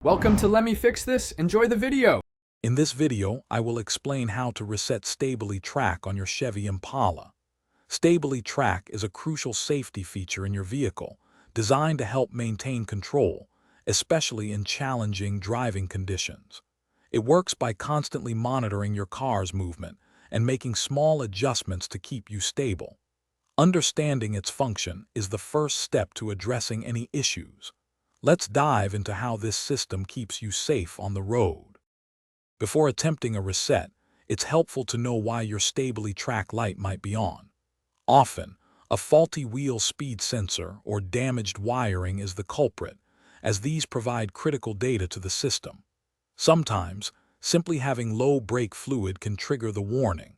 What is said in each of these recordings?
Welcome to Let Me Fix This. Enjoy the video. In this video, I will explain how to reset Stabilitrak on your Chevy Impala. Stabilitrak is a crucial safety feature in your vehicle, designed to help maintain control, especially in challenging driving conditions. It works by constantly monitoring your car's movement and making small adjustments to keep you stable. Understanding its function is the first step to addressing any issues. Let's dive into how this system keeps you safe on the road. Before attempting a reset, it's helpful to know why your Stabilitrak light might be on. Often, a faulty wheel speed sensor or damaged wiring is the culprit, as these provide critical data to the system. Sometimes, simply having low brake fluid can trigger the warning.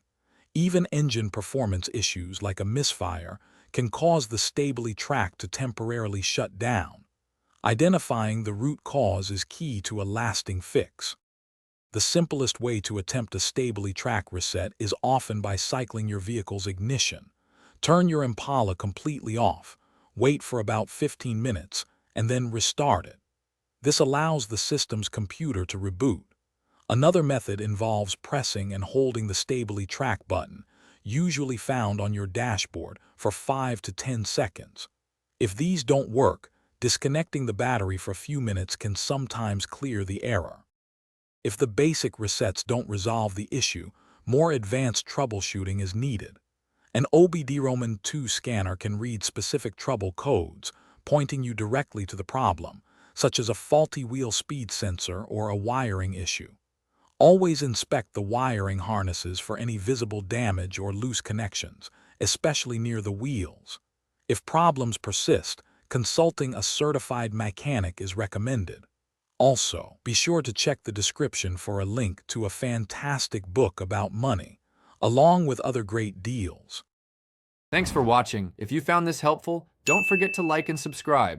Even engine performance issues like a misfire can cause the Stabilitrak to temporarily shut down. Identifying the root cause is key to a lasting fix. The simplest way to attempt a Stabilitrak reset is often by cycling your vehicle's ignition. Turn your Impala completely off, wait for about 15 minutes, and then restart it. This allows the system's computer to reboot. Another method involves pressing and holding the Stabilitrak button, usually found on your dashboard, for 5 to 10 seconds. If these don't work, disconnecting the battery for a few minutes can sometimes clear the error. If the basic resets don't resolve the issue, more advanced troubleshooting is needed. An OBD-ROMAN2 scanner can read specific trouble codes, pointing you directly to the problem, such as a faulty wheel speed sensor or a wiring issue. Always inspect the wiring harnesses for any visible damage or loose connections, especially near the wheels. If problems persist, consulting a certified mechanic is recommended. Also, be sure to check the description for a link to a fantastic book about money, along with other great deals. Thanks for watching. If you found this helpful, don't forget to like and subscribe.